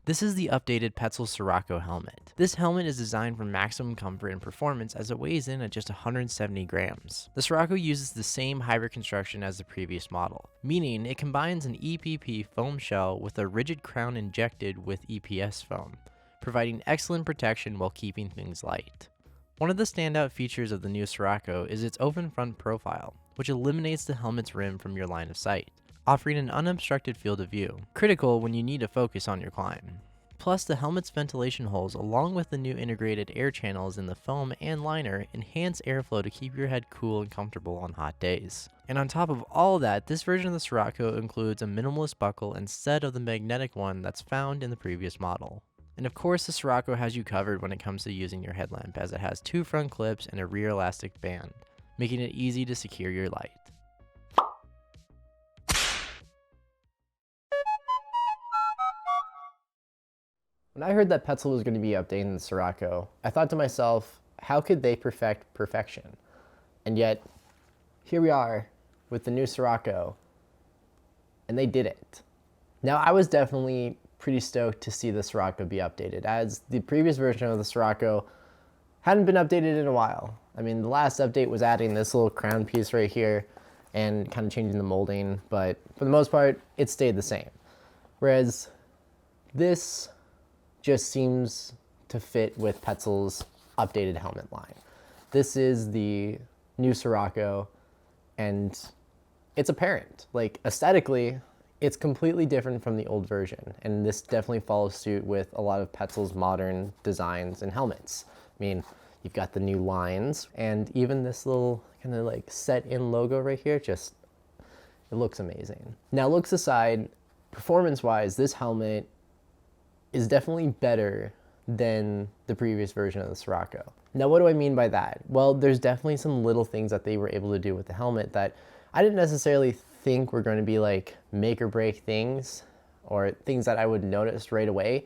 This is the updated Petzl Sirocco helmet. This helmet is designed for maximum comfort and performance as it weighs in at just 170 grams. The Sirocco uses the same hybrid construction as the previous model, meaning it combines an EPP foam shell with a rigid crown injected with EPS foam, providing excellent protection while keeping things light. One of the standout features of the new Sirocco is its open front profile, which eliminates the helmet's rim from your line of sight, offering an unobstructed field of view, critical when you need to focus on your climb. Plus, the helmet's ventilation holes, along with the new integrated air channels in the foam and liner, enhance airflow to keep your head cool and comfortable on hot days. And on top of all that, this version of the Sirocco includes a minimalist buckle instead of the magnetic one that's found in the previous model. And of course, the Sirocco has you covered when it comes to using your headlamp, as it has 2 front clips and a rear elastic band, making it easy to secure your light. When I heard that Petzl was going to be updating the Sirocco, I thought to myself, how could they perfect perfection? And yet, here we are with the new Sirocco, and they did it. Now, I was definitely pretty stoked to see the Sirocco be updated, as the previous version of the Sirocco hadn't been updated in a while. I mean, the last update was adding this little crown piece right here and kind of changing the molding, but for the most part, it stayed the same. Whereas this just seems to fit with Petzl's updated helmet line. This is the new Sirocco, and it's apparent. Like, aesthetically, it's completely different from the old version, and this definitely follows suit with a lot of Petzl's modern designs and helmets. I mean, you've got the new lines, and even this little kind of like set-in logo right here, just, it looks amazing. Now, looks aside, performance-wise, this helmet is definitely better than the previous version of the Sirocco. Now, what do I mean by that? Well, there's definitely some little things that they were able to do with the helmet that I didn't necessarily think were going to be like make or break things or things that I would notice right away,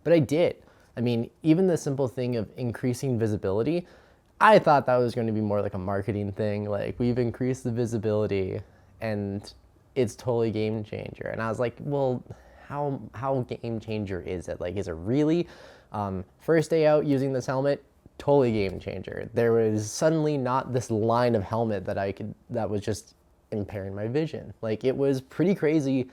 but I did. I mean, even the simple thing of increasing visibility, I thought that was going to be more like a marketing thing. Like, we've increased the visibility and it's totally game changer. And I was like, well, how game changer is it? Like, is it really? First day out using this helmet, totally game changer. There was suddenly not this line of helmet that was just impairing my vision. Like, it was pretty crazy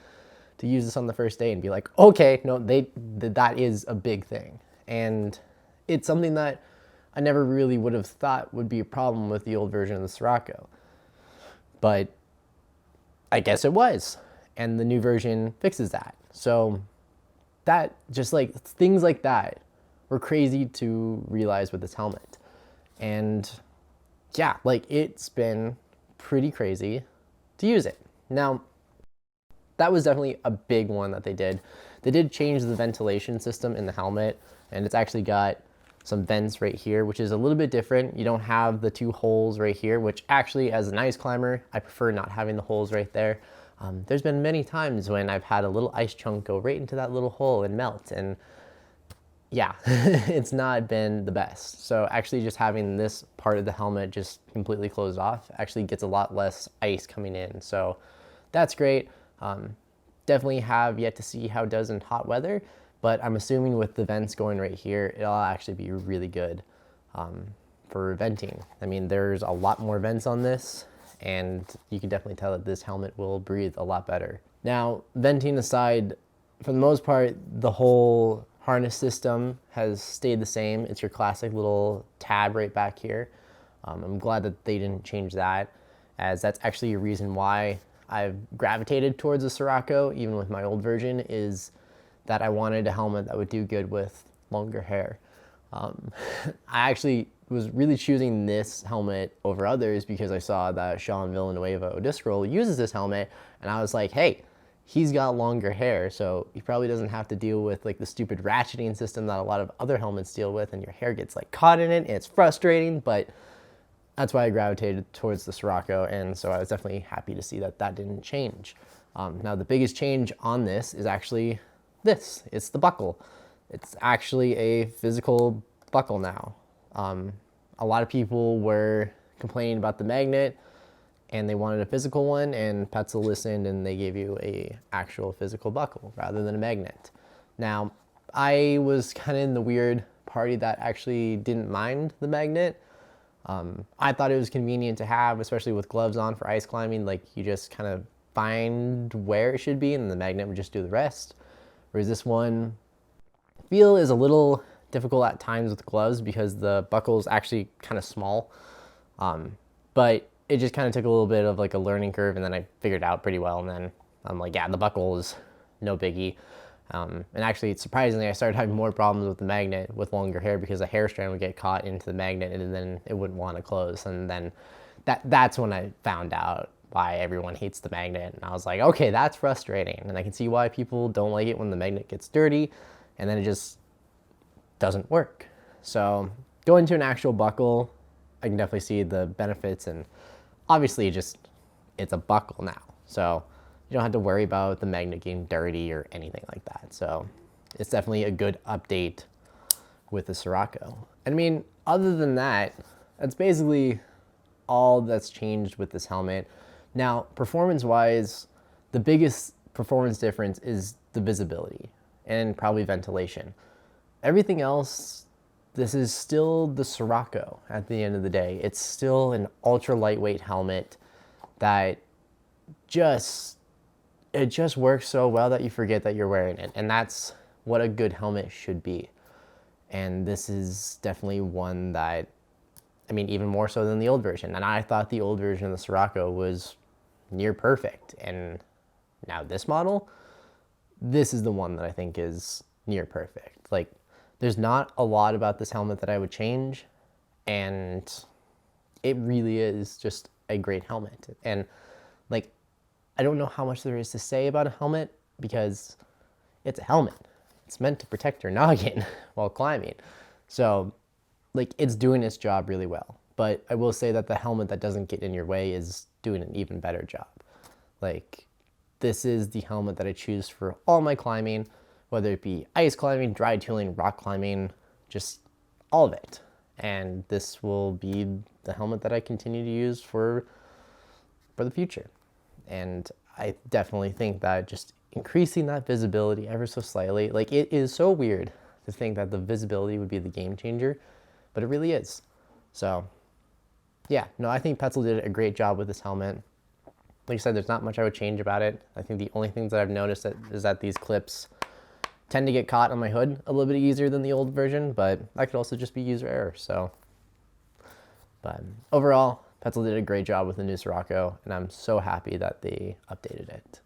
to use this on the first day and be like, okay, no, that is a big thing. And it's something that I never really would have thought would be a problem with the old version of the Sirocco. But I guess it was. And the new version fixes that. So that, just like things like that were crazy to realize with this helmet. And yeah, like, it's been pretty crazy to use it. Now, that was definitely a big one that they did. They did change the ventilation system in the helmet, and it's actually got some vents right here, which is a little bit different. You don't have the 2 holes right here, which actually, as an ice climber, I prefer not having the holes right there. There's been many times when I've had a little ice chunk go right into that little hole and melt, and yeah, it's not been the best. So actually just having this part of the helmet just completely closed off actually gets a lot less ice coming in. So that's great. Definitely have yet to see how it does in hot weather, but I'm assuming with the vents going right here, it'll actually be really good for venting. I mean, there's a lot more vents on this, and you can definitely tell that this helmet will breathe a lot better. Now, venting aside, for the most part, the whole harness system has stayed the same. It's your classic little tab right back here. I'm glad that they didn't change that, as that's actually a reason why I've gravitated towards the Sirocco, even with my old version, is that I wanted a helmet that would do good with longer hair. I actually was really choosing this helmet over others because I saw that Sean Villanueva O'Driscoll uses this helmet, and I was like, hey, he's got longer hair, so he probably doesn't have to deal with like the stupid ratcheting system that a lot of other helmets deal with, and your hair gets like caught in it, and it's frustrating, but that's why I gravitated towards the Sirocco, and so I was definitely happy to see that that didn't change. Now, the biggest change on this is actually this. It's the buckle. It's actually a physical buckle now. A lot of people were complaining about the magnet, and they wanted a physical one, and Petzl listened, and they gave you a actual physical buckle rather than a magnet. Now, I was kind of in the weird party that actually didn't mind the magnet. I thought it was convenient to have, especially with gloves on for ice climbing. Like you just kind of find where it should be and the magnet would just do the rest. Whereas this one feel is a little difficult at times with gloves because the buckle is actually kind of small. But it just kind of took a little bit of like a learning curve, and then I figured it out pretty well. And then I'm like, yeah, the buckle is no biggie. And actually, surprisingly, I started having more problems with the magnet with longer hair because the hair strand would get caught into the magnet and then it wouldn't want to close. And then that's when I found out why everyone hates the magnet. And I was like, okay, that's frustrating. And I can see why people don't like it when the magnet gets dirty and then it just doesn't work. So going to an actual buckle, I can definitely see the benefits, and obviously it's a buckle now. So you don't have to worry about the magnet getting dirty or anything like that. So it's definitely a good update with the Sirocco. I mean, other than that, that's basically all that's changed with this helmet. Now, performance-wise, the biggest performance difference is the visibility and probably ventilation. Everything else, this is still the Sirocco at the end of the day. It's still an ultra lightweight helmet that it just works so well that you forget that you're wearing it. And that's what a good helmet should be. And this is definitely one that, I mean, even more so than the old version. And I thought the old version of the Sirocco was near perfect. And now this model, this is the one that I think is near perfect. Like, there's not a lot about this helmet that I would change. And it really is just a great helmet. And like, I don't know how much there is to say about a helmet because it's a helmet. It's meant to protect your noggin while climbing. So like, it's doing its job really well. But I will say that the helmet that doesn't get in your way is doing an even better job. Like, this is the helmet that I choose for all my climbing, whether it be ice climbing, dry tooling, rock climbing, just all of it. And this will be the helmet that I continue to use for the future. And I definitely think that just increasing that visibility ever so slightly, like, it is so weird to think that the visibility would be the game changer, but it really is. So yeah, no, I think Petzl did a great job with this helmet. Like I said, there's not much I would change about it. I think the only things that I've noticed is that these clips tend to get caught on my hood a little bit easier than the old version, but that could also just be user error. So, but overall, Petzl did a great job with the new Sirocco, and I'm so happy that they updated it.